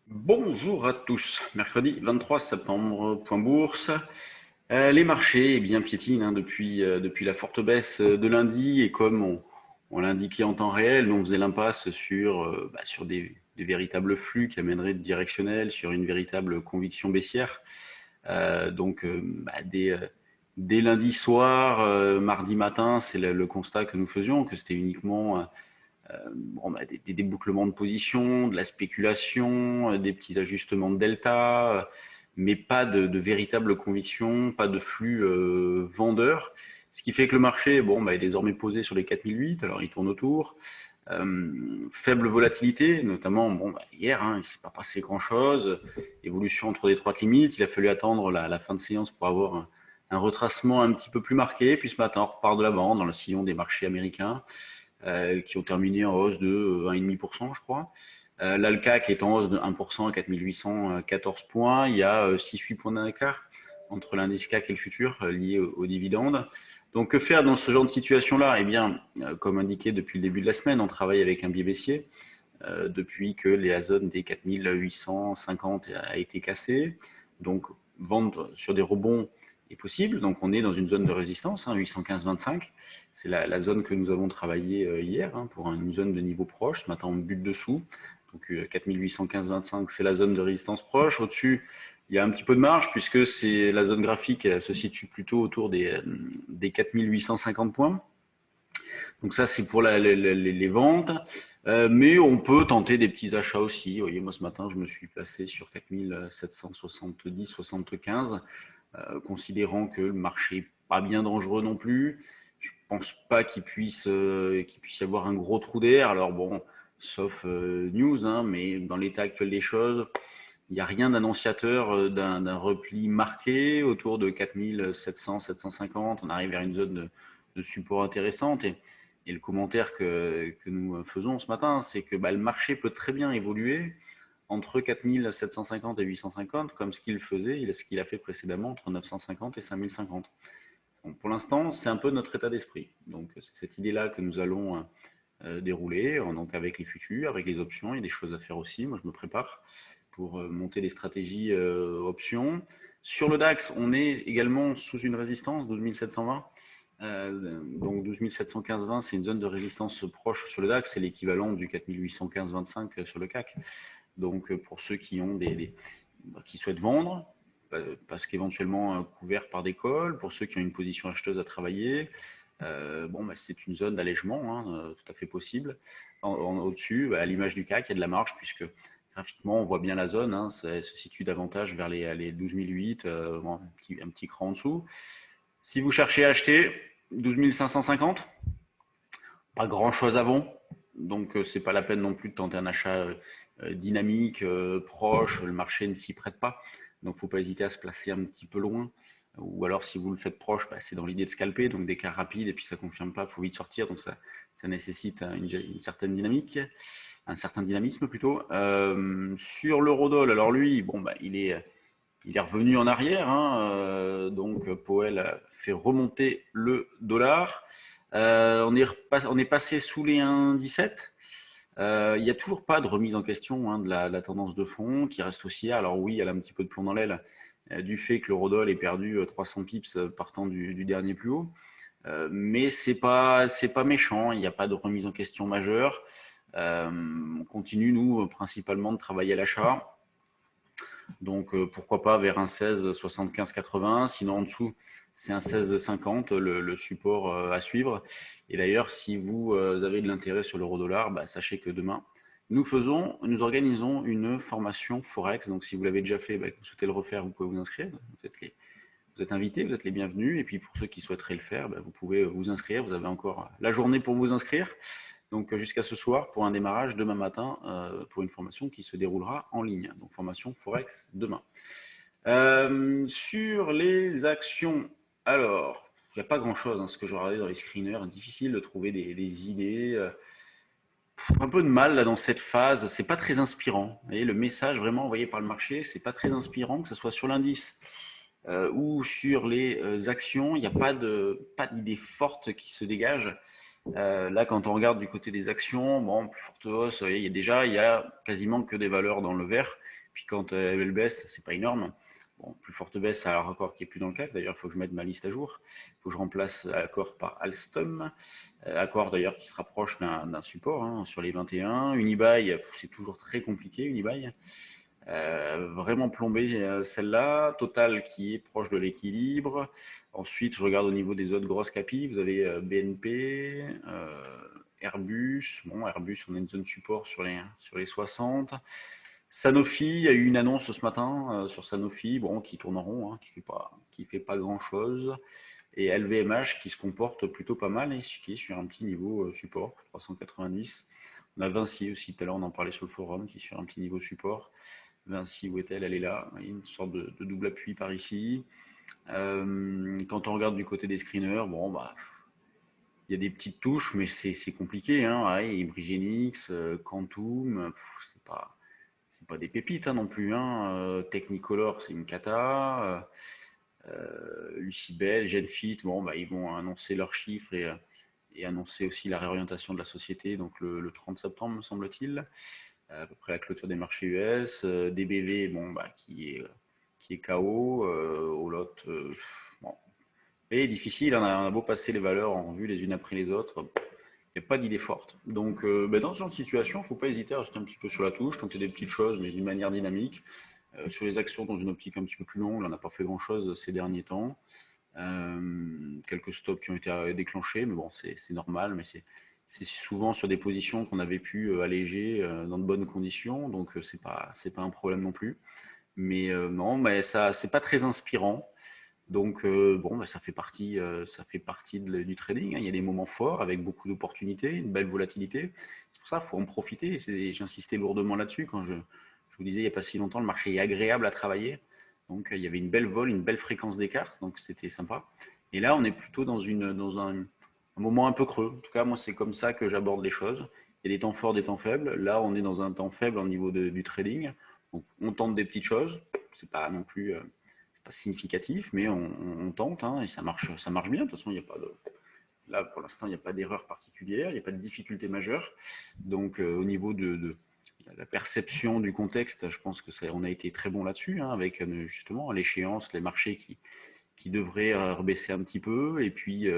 Bonjour à tous. Mercredi 23 septembre, point bourse. Les marchés bien piétinent depuis la forte baisse de lundi et comme on l'indiquait en temps réel, nous on faisait l'impasse sur des véritables flux qui amèneraient de directionnel, sur une véritable conviction baissière. Dès lundi soir, mardi matin, c'est le constat que nous faisions, que c'était uniquement des débouclements de position, de la spéculation, des petits ajustements de delta, mais pas de véritable conviction, pas de flux vendeur. Ce qui fait que le marché est désormais posé sur les 4008, alors il tourne autour. Faible volatilité, notamment hier, il ne s'est pas passé grand-chose. Évolution entre les trois limites, il a fallu attendre la fin de séance pour avoir un retracement un petit peu plus marqué. Puis ce matin, on repart de l'avant dans le sillon des marchés américains qui ont terminé en hausse de 1,5%, je crois. Là, le CAC est en hausse de 1% à 4814 points. Il y a 6-8 points d'écart entre l'indice CAC et le futur lié aux dividendes. Donc, que faire dans ce genre de situation-là? Eh bien, comme indiqué depuis le début de la semaine, on travaille avec un biais baissier depuis que la zone des 4850 a été cassée. Donc, vendre sur des rebonds est possible. Donc, on est dans une zone de résistance, 815-25. C'est la zone que nous avons travaillé hier pour une zone de niveau proche. Ce matin, on bute dessous. Donc, 4815-25, c'est la zone de résistance proche. Au-dessus, il y a un petit peu de marge puisque c'est la zone graphique se situe plutôt autour des 4850 points. Donc ça, c'est pour les ventes. Mais on peut tenter des petits achats aussi. Vous voyez, moi, ce matin, je me suis placé sur 4770-75, considérant que le marché n'est pas bien dangereux non plus. Je ne pense pas qu'il puisse y avoir un gros trou d'air. Alors bon, sauf news, mais dans l'état actuel des choses, il n'y a rien d'annonciateur d'un repli marqué autour de 4700-750. On arrive vers une zone de support intéressante. Et le commentaire que nous faisons ce matin, c'est que le marché peut très bien évoluer entre 4750 et 850, comme ce qu'il a fait précédemment entre 950 et 5050. Donc, pour l'instant, c'est un peu notre état d'esprit. Donc, c'est cette idée-là que nous allons dérouler, donc avec les futurs, avec les options. Il y a des choses à faire aussi. Moi, je me prépare pour monter des stratégies options. Sur le DAX, on est également sous une résistance, 12 720. Donc 12 715-20, c'est une zone de résistance proche sur le DAX, c'est l'équivalent du 4815-25 sur le CAC. Donc pour ceux qui souhaitent vendre, parce qu'éventuellement couvert par des calls, pour ceux qui ont une position acheteuse à travailler, c'est une zone d'allègement tout à fait possible. Au-dessus, à l'image du CAC, il y a de la marge puisque graphiquement, on voit bien la zone, ça se situe davantage vers les 12 008, un petit cran en dessous. Si vous cherchez à acheter 12 550, pas grand chose avant. Donc, c'est pas la peine non plus de tenter un achat dynamique, proche. Le marché ne s'y prête pas. Donc, faut pas hésiter à se placer un petit peu loin. Ou alors, si vous le faites proche, c'est dans l'idée de scalper. Donc, des cas rapides et puis ça confirme pas, faut vite sortir. Donc, ça nécessite une certaine dynamique, un certain dynamisme plutôt. Sur l'eurodoll, alors lui, il est revenu en arrière, donc Powell a fait remonter le dollar. On est passé sous les 1,17. Il n'y a toujours pas de remise en question de la tendance de fond qui reste haussière. Alors oui, elle a un petit peu de plomb dans l'aile du fait que l'eurodoll ait perdu 300 pips partant du dernier plus haut. Mais c'est pas méchant, il n'y a pas de remise en question majeure. On continue, nous, principalement de travailler à l'achat. Donc pourquoi pas vers un 16 75 80. Sinon en dessous, c'est un 16 50 le support à suivre. Et d'ailleurs, si vous avez de l'intérêt sur l'euro-dollar, sachez que demain, nous organisons une formation Forex. Donc si vous l'avez déjà fait, que vous souhaitez le refaire, vous pouvez vous inscrire. Vous êtes invités, vous êtes les bienvenus. Et puis pour ceux qui souhaiteraient le faire, vous pouvez vous inscrire. Vous avez encore la journée pour vous inscrire. Donc jusqu'à ce soir pour un démarrage demain matin pour une formation qui se déroulera en ligne. Donc formation Forex demain. Sur les actions, alors il n'y a pas grand-chose, ce que je regardais dans les screeners. Difficile de trouver des idées. Un peu de mal là dans cette phase. C'est pas très inspirant. Vous voyez, le message vraiment envoyé par le marché, c'est pas très inspirant, que ce soit sur l'indice ou sur les actions. Il n'y a pas d'idée forte qui se dégage. Là, quand on regarde du côté des actions, bon, plus forte hausse, il y a quasiment que des valeurs dans le vert. Puis quand elle baisse, c'est pas énorme. Bon, plus forte baisse à Accor qui est plus dans le CAC. D'ailleurs, il faut que je mette ma liste à jour. Il faut que je remplace Accor par Alstom. Accor d'ailleurs qui se rapproche d'un support hein, sur les 21. Unibail, c'est toujours très compliqué, Unibail. Vraiment plombé celle-là. Total qui est proche de l'équilibre. Ensuite, je regarde au niveau des autres grosses capis. Vous avez BNP, Airbus. Bon, Airbus, on a une zone support sur les 60. Sanofi, il y a eu une annonce ce matin sur Sanofi, bon, qui tourne en rond, hein, qui fait pas grand-chose. Et LVMH qui se comporte plutôt pas mal et qui est sur un petit niveau support, 390. On a Vinci aussi, tout à l'heure on en parlait sur le forum, qui est sur un petit niveau support. Vinci, où est-elle? Elle est là. Il y a une sorte de double appui par ici. Quand on regarde du côté des screeners, bon, bah, il y a des petites touches, mais c'est compliqué. Hein. Ouais, Hybrigenix, Quantum, c'est pas des pépites hein, non plus. Hein. Technicolor, c'est une cata. Lucibel, Genfit, bon, bah, ils vont annoncer leurs chiffres et annoncer aussi la réorientation de la société, donc le 30 septembre, me semble-t-il, à peu près la clôture des marchés US. DBV, bon, bah, qui est KO. Au lot, bon. Et difficile, on a beau passer les valeurs en revue les unes après les autres, il n'y a pas d'idée forte. Donc, bah, dans ce genre de situation, il ne faut pas hésiter à rester un petit peu sur la touche, tenter des petites choses, mais d'une manière dynamique. Sur les actions, dans une optique un petit peu plus longue, on n'a pas fait grand-chose ces derniers temps. Quelques stops qui ont été déclenchés, mais bon, c'est normal, mais c'est souvent sur des positions qu'on avait pu alléger dans de bonnes conditions, donc c'est pas un problème non plus. Mais non, mais ça, c'est pas très inspirant. Donc bon, bah, ça fait partie du trading. Hein. Il y a des moments forts avec beaucoup d'opportunités, une belle volatilité. C'est pour ça qu'il faut en profiter. J'insistais lourdement là-dessus quand je vous disais il n'y a pas si longtemps, le marché est agréable à travailler. Donc il y avait une belle vol, une belle fréquence d'écart, donc c'était sympa. Et là, on est plutôt dans un moment un peu creux. En tout cas, moi, c'est comme ça que j'aborde les choses. Il y a des temps forts, des temps faibles. Là, on est dans un temps faible au niveau du trading. Donc, on tente des petites choses. C'est pas non plus pas significatif, mais on tente hein, et ça marche bien. De toute façon, il n'y a pas de, là, pour l'instant, il n'y a pas d'erreur particulière, il n'y a pas de difficulté majeure. Donc, au niveau de la perception du contexte, je pense que on a été très bon là-dessus, hein, avec justement à l'échéance les marchés qui devraient rebaisser un petit peu, et puis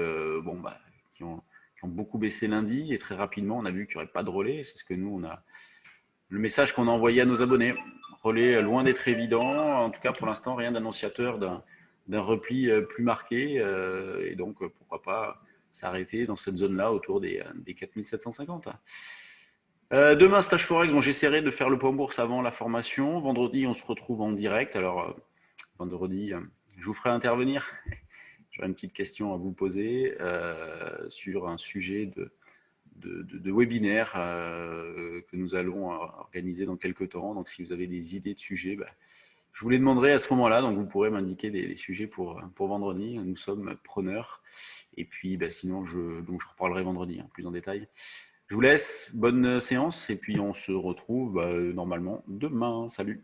bon, bah, qui ont beaucoup baissé lundi, et très rapidement, on a vu qu'il n'y aurait pas de relais. C'est ce que nous, le message qu'on a envoyé à nos abonnés. Relais loin d'être évident, en tout cas pour l'instant, rien d'annonciateur d'un repli plus marqué, et donc pourquoi pas s'arrêter dans cette zone-là autour des 4750. Demain, stage Forex, bon, j'essaierai de faire le point bourse avant la formation. Vendredi, on se retrouve en direct. Alors, vendredi, je vous ferai intervenir. J'aurai une petite question à vous poser sur un sujet de webinaire que nous allons organiser dans quelques temps. Donc, si vous avez des idées de sujets, bah, je vous les demanderai à ce moment-là. Donc, vous pourrez m'indiquer des sujets pour vendredi. Nous sommes preneurs. Et puis, bah, sinon, donc je reparlerai vendredi hein, plus en détail. Je vous laisse. Bonne séance. Et puis, on se retrouve normalement demain. Salut.